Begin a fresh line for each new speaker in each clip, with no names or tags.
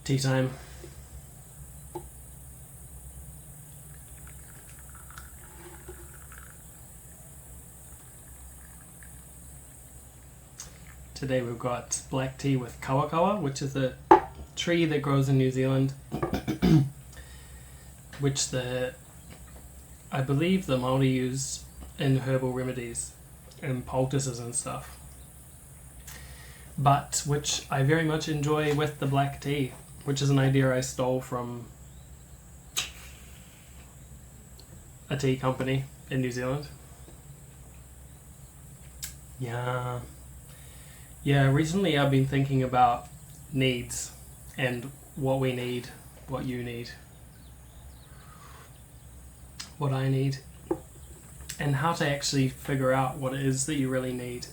Tea time. Today we've got black tea with kawakawa, which is a tree that grows in New Zealand, which I believe the Māori use in herbal remedies and poultices and stuff, but which I very much enjoy with the black tea, which is an idea I stole from a tea company in New Zealand. Yeah, recently I've been thinking about needs and what we need, what you need, what I need, and how to actually figure out what it is that you really need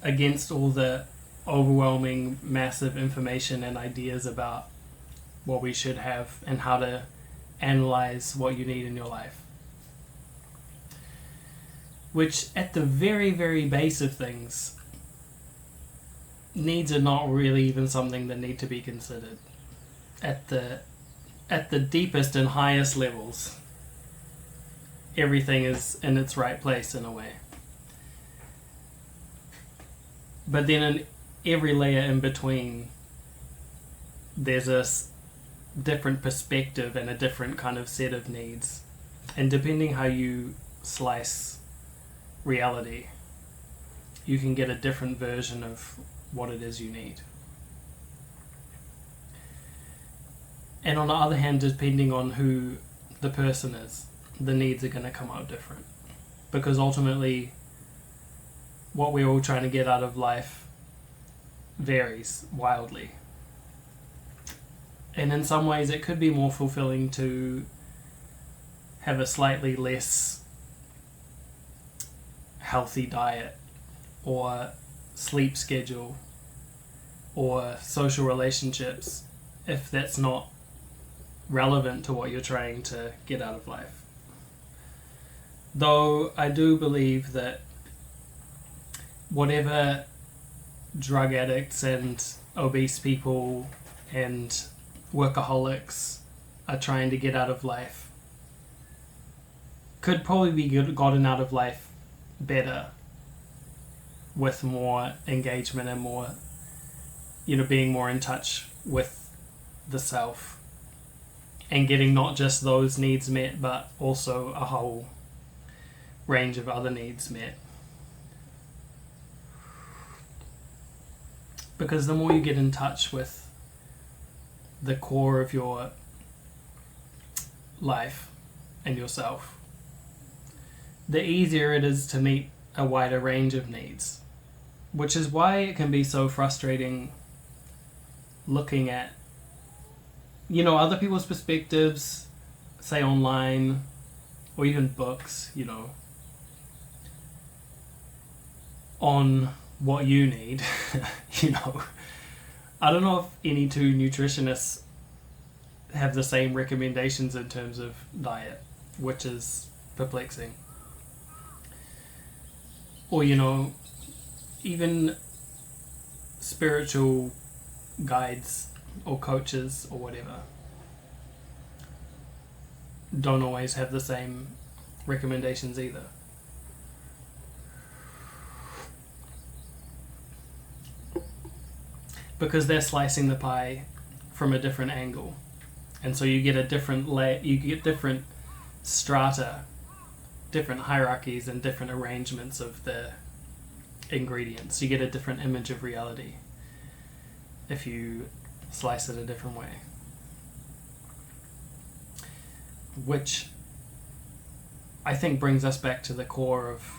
against all the overwhelming, massive information and ideas about what we should have and how to analyze what you need in your life. Which, at the very, very base of things, needs are not really even something that need to be considered. At the deepest and highest levels, everything is in its right place in a way. But then in every layer in between, there's a different perspective and a different kind of set of needs. And depending how you slice reality, you can get a different version of what it is you need. And on the other hand, depending on who the person is, the needs are going to come out different. Because ultimately, what we're all trying to get out of life varies wildly. And in some ways, it could be more fulfilling to have a slightly less healthy diet or sleep schedule or social relationships if that's not relevant to what you're trying to get out of life. Though I do believe that whatever drug addicts and obese people and workaholics are trying to get out of life could probably be gotten out of life better with more engagement and more, being more in touch with the self and getting not just those needs met but also a whole range of other needs met. Because the more you get in touch with the core of your life and yourself, the easier it is to meet a wider range of needs. Which is why it can be so frustrating looking at, other people's perspectives, say online, or even books, on what you need. I don't know if any two nutritionists have the same recommendations in terms of diet, which is perplexing. Or, even spiritual guides or coaches or whatever don't always have the same recommendations either. Because they're slicing the pie from a different angle. And so you get a different you get different strata, different hierarchies and different arrangements of the ingredients. You get a different image of reality if you slice it a different way. Which I think brings us back to the core of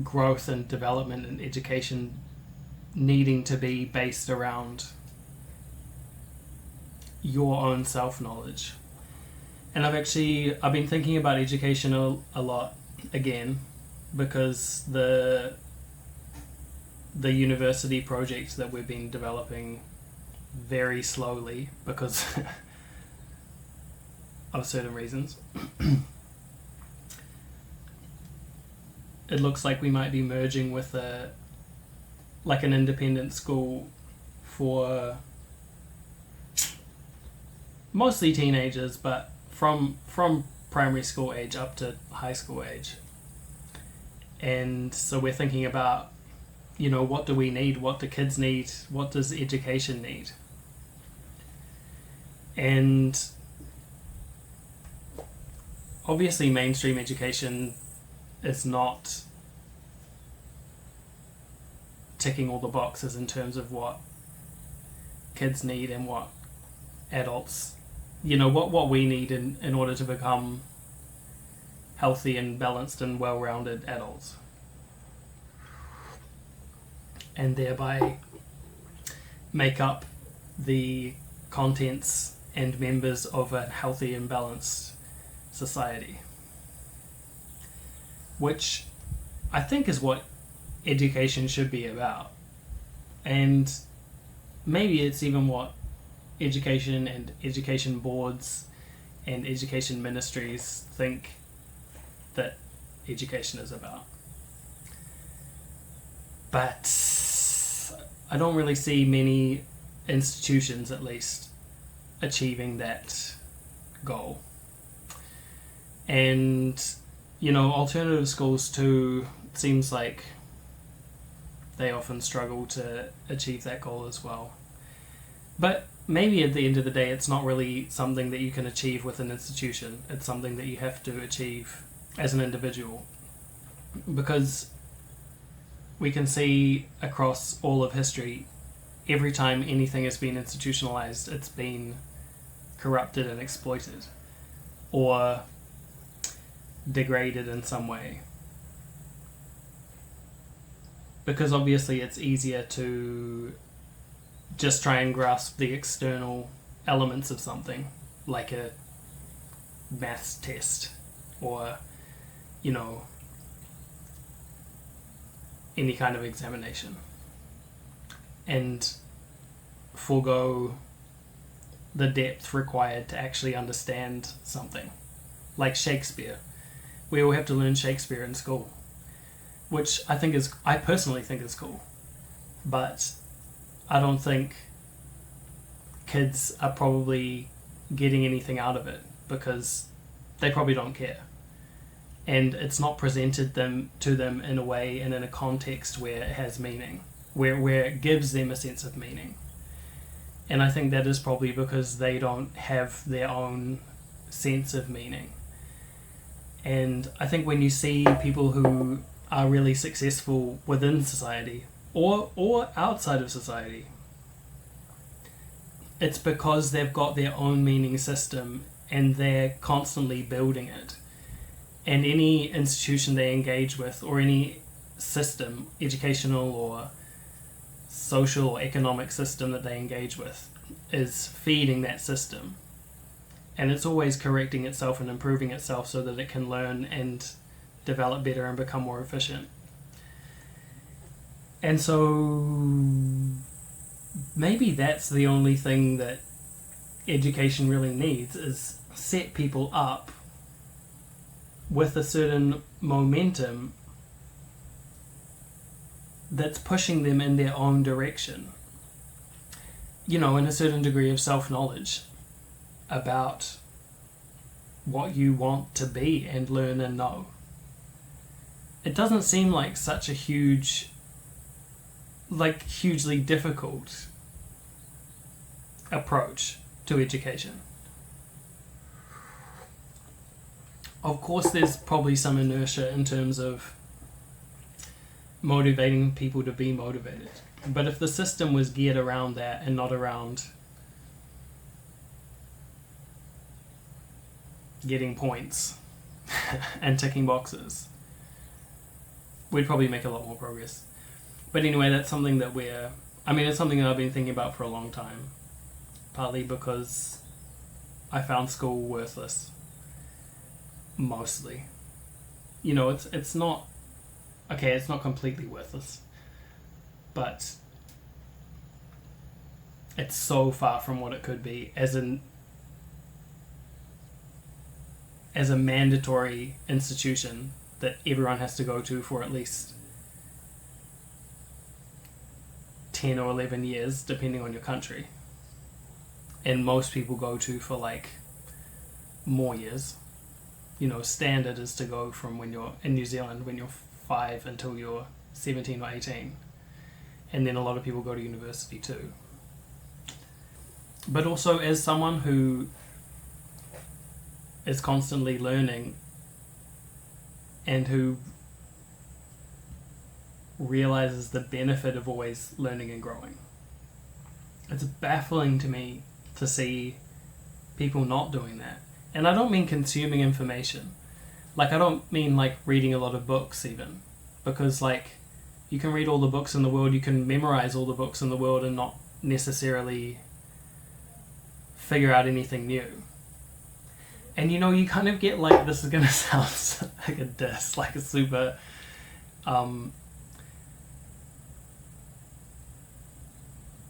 growth and development and education needing to be based around your own self-knowledge. And I've been thinking about education a lot again, because the university project that we've been developing very slowly because of certain reasons it looks like we might be merging with an independent school for mostly teenagers, but from primary school age up to high school age. And so we're thinking about, what do we need? What do kids need? What does education need? And obviously mainstream education is not ticking all the boxes in terms of what kids need and what adults, what we need in order to become healthy and balanced and well-rounded adults, and thereby make up the contents and members of a healthy and balanced society, which I think is what education should be about. And maybe it's even what education and education boards and education ministries think that education is about. But I don't really see many institutions, at least, achieving that goal. And, alternative schools too, it seems like they often struggle to achieve that goal as well. But maybe at the end of the day, it's not really something that you can achieve with an institution. It's something that you have to achieve as an individual. Because we can see across all of history, every time anything has been institutionalized, it's been corrupted and exploited, or degraded in some way. Because obviously it's easier to just try and grasp the external elements of something, like a maths test, or, any kind of examination, and forego the depth required to actually understand something. Like Shakespeare. We all have to learn Shakespeare in school, which I personally think is cool. But I don't think kids are probably getting anything out of it, because they probably don't care. And it's not presented to them in a way and in a context where it has meaning, where it gives them a sense of meaning. And I think that is probably because they don't have their own sense of meaning. And I think when you see people who are really successful within society or outside of society, it's because they've got their own meaning system and they're constantly building it. And any institution they engage with, or any system, educational or social or economic system that they engage with, is feeding that system. And it's always correcting itself and improving itself so that it can learn and develop better and become more efficient. And so maybe that's the only thing that education really needs, is set people up with a certain momentum that's pushing them in their own direction. And a certain degree of self-knowledge about what you want to be and learn and know. It doesn't seem like such a hugely difficult approach to education. Of course, there's probably some inertia in terms of motivating people to be motivated. But if the system was geared around that and not around getting points and ticking boxes, we'd probably make a lot more progress. But anyway, that's something that it's something that I've been thinking about for a long time. Partly because I found school worthless. Mostly. It's not completely worthless, but it's so far from what it could be as a mandatory institution that everyone has to go to for at least 10 or 11 years, depending on your country. And most people go to for like more years. You know, standard is to go from when you're in New Zealand, when you're 5 until you're 17 or 18. And then a lot of people go to university too. But also, as someone who is constantly learning and who realizes the benefit of always learning and growing, it's baffling to me to see people not doing that. And I don't mean consuming information. Like, I don't mean like reading a lot of books even, because like you can read all the books in the world, you can memorize all the books in the world and not necessarily figure out anything new. And you know, you kind of get like, this is going to sound like a diss, like a super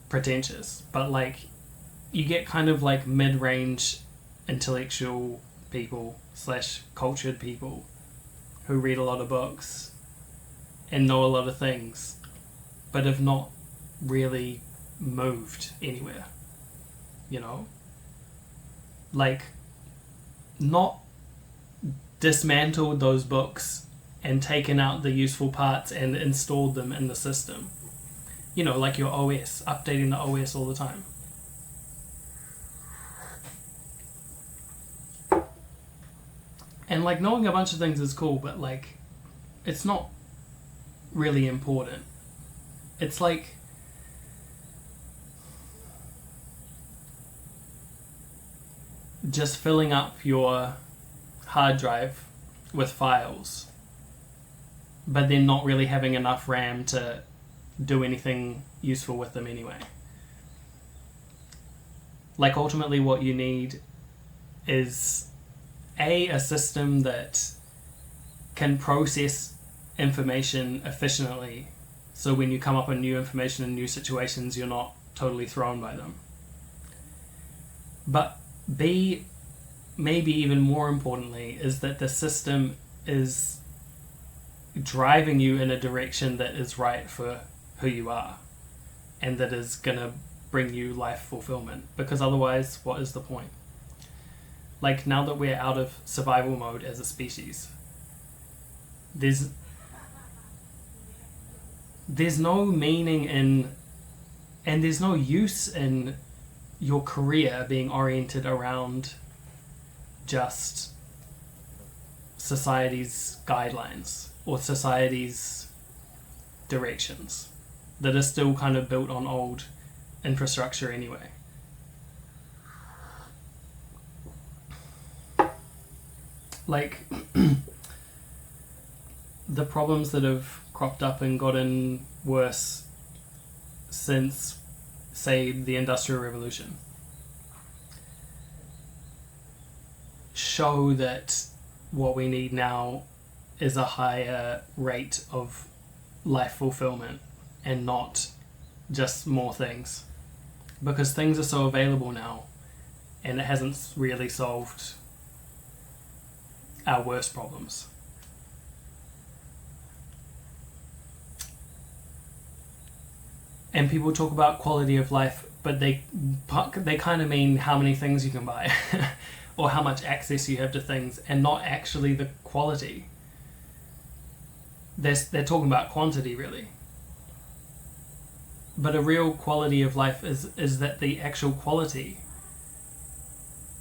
pretentious, but like you get kind of like mid-range intellectual people / cultured people who read a lot of books and know a lot of things, but have not really moved anywhere, you know? Like, not dismantled those books and taken out the useful parts and installed them in the system. You know, like your OS, updating the OS all the time. And like knowing a bunch of things is cool, but like it's not really important. It's like just filling up your hard drive with files, but then not really having enough RAM to do anything useful with them anyway. Like, ultimately what you need is a system that can process information efficiently, so when you come up with new information in new situations, you're not totally thrown by them. But B, maybe even more importantly, is that the system is driving you in a direction that is right for who you are, and that is going to bring you life fulfillment. Because otherwise, what is the point? Like, now that we're out of survival mode as a species, there's no meaning in, and there's no use in your career being oriented around just society's guidelines or society's directions that are still kind of built on old infrastructure anyway. Like, the problems that have cropped up and gotten worse since, say, the Industrial Revolution show that what we need now is a higher rate of life fulfillment and not just more things, because things are so available now and it hasn't really solved our worst problems. And people talk about quality of life, but they kind of mean how many things you can buy or how much access you have to things, and not actually the quality. They're talking about quantity, really. But a real quality of life is that the actual quality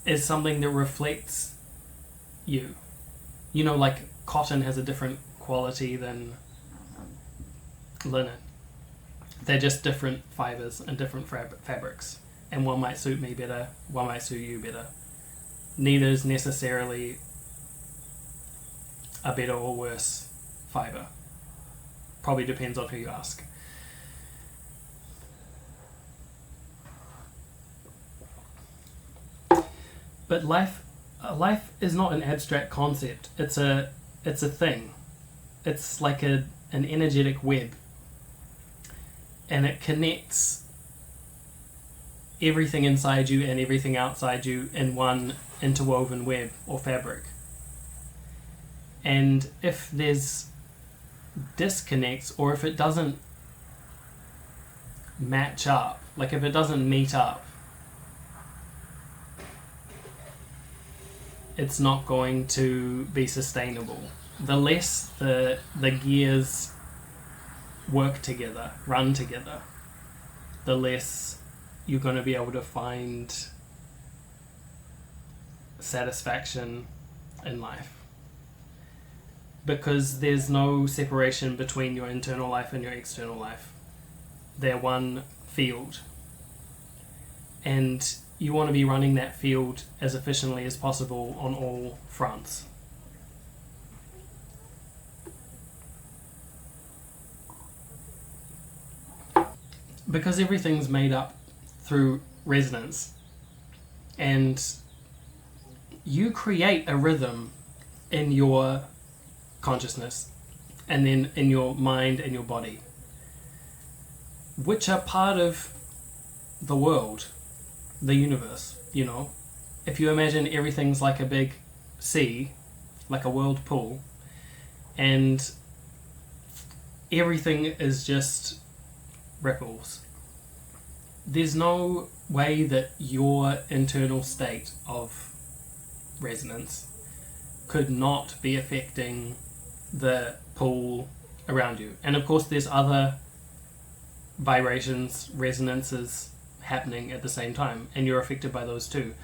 is something that reflects you. You know, like cotton has a different quality than linen. They're just different fibers and different fabrics, and one might suit me better, one might suit you better. Neither is necessarily a better or worse fiber. Probably depends on who you ask. But life is not an abstract concept. It's a thing. It's like an energetic web. And it connects everything inside you and everything outside you in one interwoven web or fabric. And if there's disconnects, or if it doesn't match up, like if it doesn't meet up, it's not going to be sustainable. The less the gears work together, run together, the less you're going to be able to find satisfaction in life. Because there's no separation between your internal life and your external life. They're one field. And you want to be running that field as efficiently as possible on all fronts. Because everything's made up through resonance. And you create a rhythm in your consciousness and then in your mind and your body, which are part of the world, the universe, you know. If you imagine everything's like a big sea, like a world pool, and everything is just ripples, there's no way that your internal state of resonance could not be affecting the pool around you. And of course there's other vibrations, resonances happening at the same time, and you're affected by those too.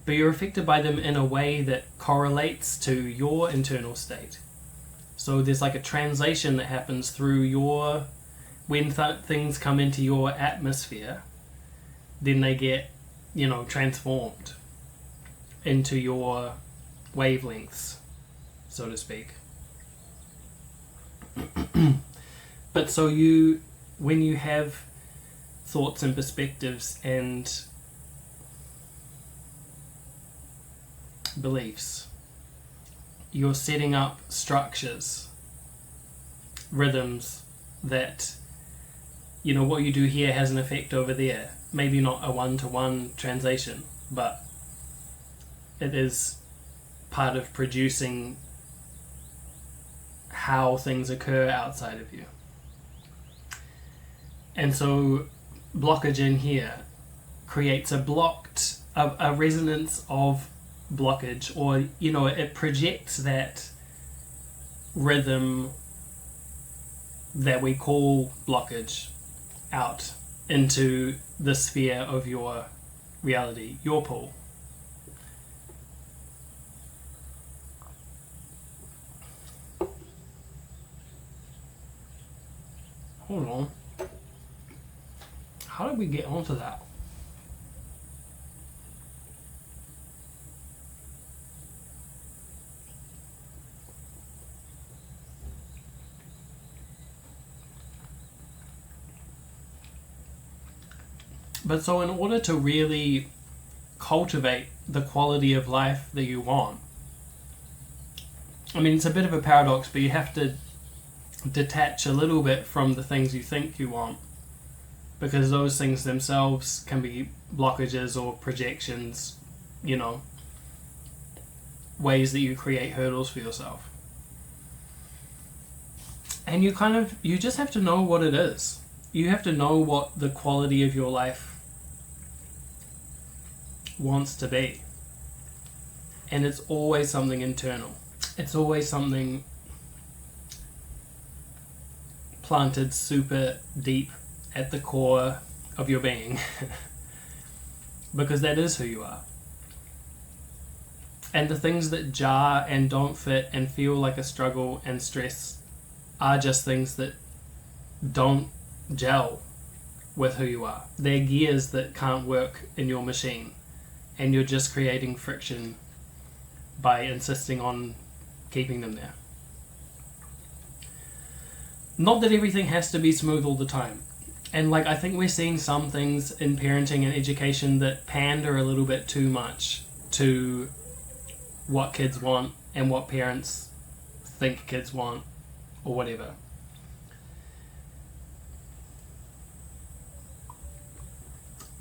But you're affected by them in a way that correlates to your internal state. So there's like a translation that happens through your... when things come into your atmosphere, then they get, you know, transformed into your wavelengths, so to speak. But so you, when you have thoughts and perspectives and beliefs, you're setting up structures, rhythms that, you know, what you do here has an effect over there. Maybe not a one-to-one translation, but it is part of producing how things occur outside of you. And so blockage in here creates a resonance of blockage, or, you know, it projects that rhythm that we call blockage out into the sphere of your reality, your pool. Hold on. How did we get onto that? But so in order to really cultivate the quality of life that you want, I mean, it's a bit of a paradox, but you have to detach a little bit from the things you think you want, because those things themselves can be blockages or projections, you know, ways that you create hurdles for yourself. And you just have to know what it is. You have to know what the quality of your life wants to be. And it's always something internal. It's always something planted super deep at the core of your being. Because that is who you are. And the things that jar and don't fit and feel like a struggle and stress are just things that don't gel with who you are. They're gears that can't work in your machine, and you're just creating friction by insisting on keeping them there. Not that everything has to be smooth all the time. And like, I think we're seeing some things in parenting and education that pander a little bit too much to what kids want and what parents think kids want, or whatever.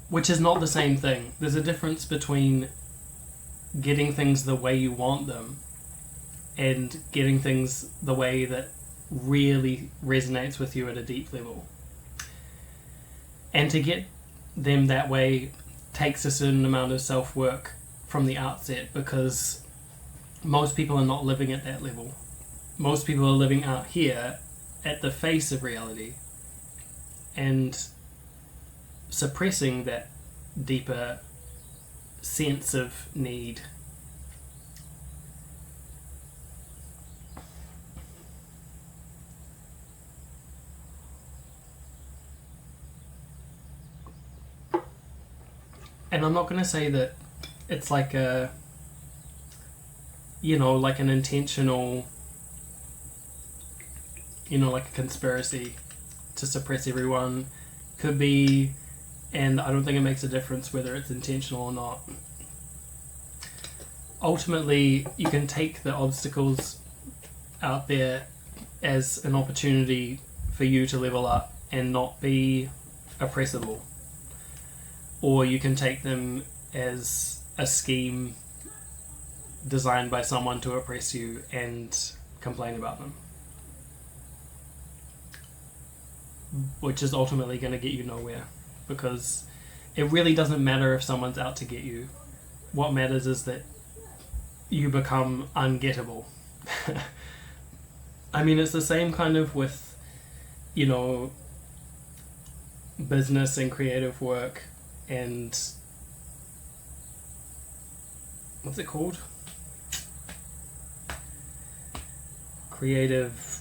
Which is not the same thing. There's a difference between getting things the way you want them and getting things the way that really resonates with you at a deep level. And to get them that way takes a certain amount of self-work from the outset, because most people are not living at that level. Most people are living out here at the face of reality and suppressing that deeper sense of need. And I'm not going to say that it's like a, like an intentional, like a conspiracy to suppress everyone. Could be, and I don't think it makes a difference whether it's intentional or not. Ultimately, you can take the obstacles out there as an opportunity for you to level up and not be oppressible. Or you can take them as a scheme designed by someone to oppress you and complain about them, which is ultimately going to get you nowhere, because it really doesn't matter if someone's out to get you. What matters is that you become ungettable. I mean, it's the same kind of with, business and creative work and what's it called? Creative,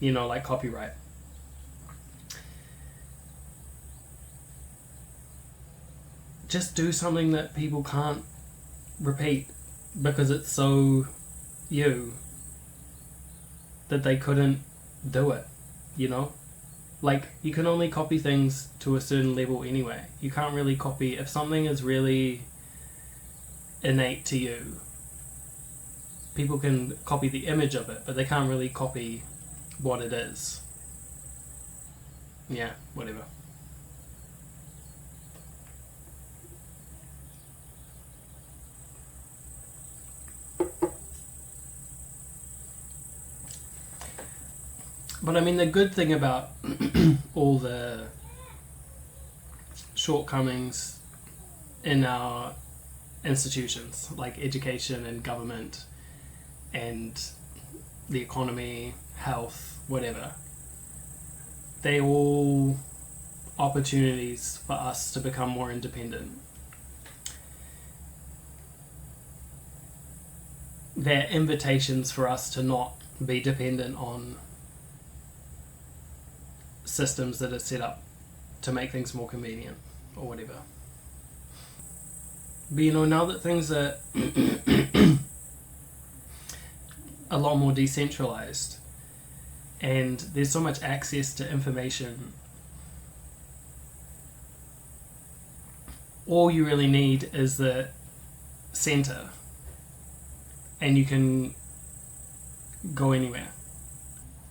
like copyright. Just do something that people can't repeat because it's so you that they couldn't do it, Like, you can only copy things to a certain level anyway. You can't really copy, if something is really innate to you, people can copy the image of it, but they can't really copy what it is. Yeah, whatever. But I mean, the good thing about all the shortcomings in our institutions, like education and government and the economy, health, whatever, they're all opportunities for us to become more independent. They're invitations for us to not be dependent on systems that are set up to make things more convenient or whatever. But now that things are a lot more decentralized and there's so much access to information, all you really need is the center and you can go anywhere.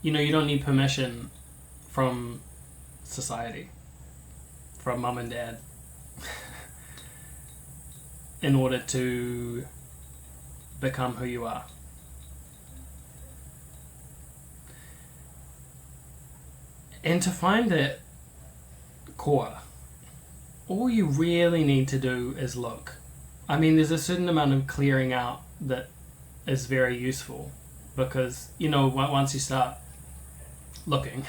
You don't need permission from society, from mum and dad, in order to become who you are. And to find that core, all you really need to do is look. I mean, there's a certain amount of clearing out that is very useful, because once you start looking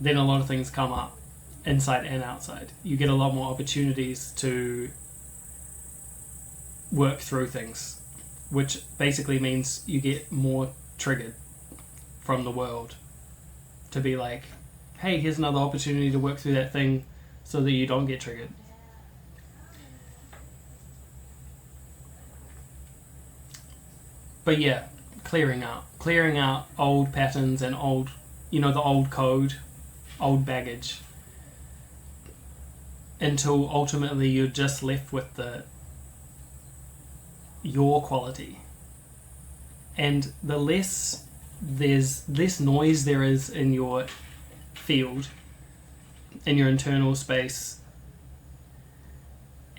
then a lot of things come up, inside and outside. You get a lot more opportunities to work through things, which basically means you get more triggered from the world to be like, hey, here's another opportunity to work through that thing so that you don't get triggered. But yeah, clearing out old patterns and old, the old code, old baggage, until ultimately you're just left with your quality. And the less noise there is in your field, in your internal space,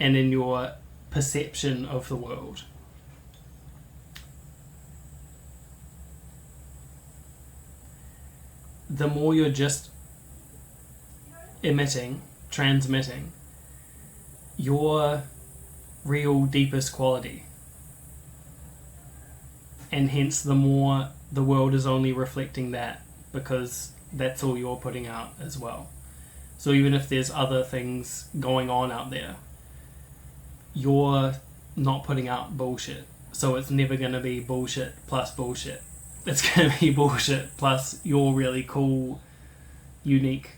and in your perception of the world. The more you're just emitting, transmitting your real deepest quality, and hence the more the world is only reflecting that, because that's all you're putting out as well. So even if there's other things going on out there, you're not putting out bullshit. So it's never going to be bullshit plus bullshit. It's going to be bullshit plus your really cool, unique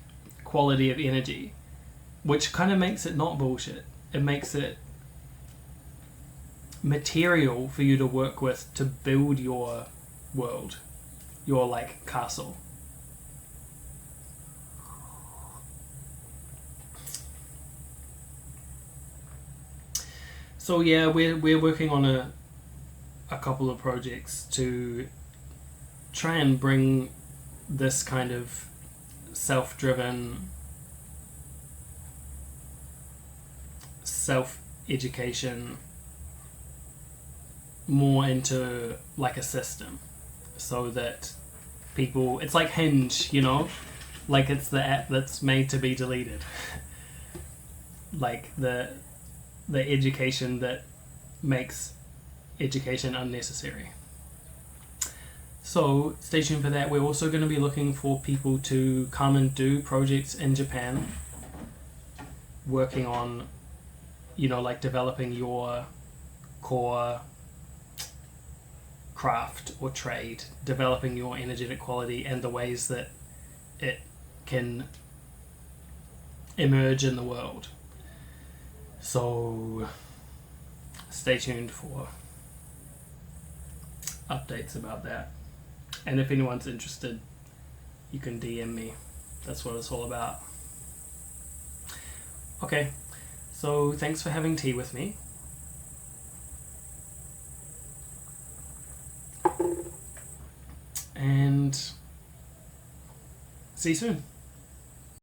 quality of energy, which kind of makes it not bullshit. It makes it material for you to work with to build your world, your like castle. So yeah, we're working on a couple of projects to try and bring this kind of self-driven, self-education more into like a system, so that people, it's like Hinge, you know, like it's the app that's made to be deleted. Like the education that makes education unnecessary. So stay tuned for that. We're also going to be looking for people to come and do projects in Japan, working on, you know, like developing your core craft or trade, developing your energetic quality and the ways that it can emerge in the world. So stay tuned for updates about that. And if anyone's interested, you can DM me. That's what it's all about. Okay, so thanks for having tea with me. And see you soon.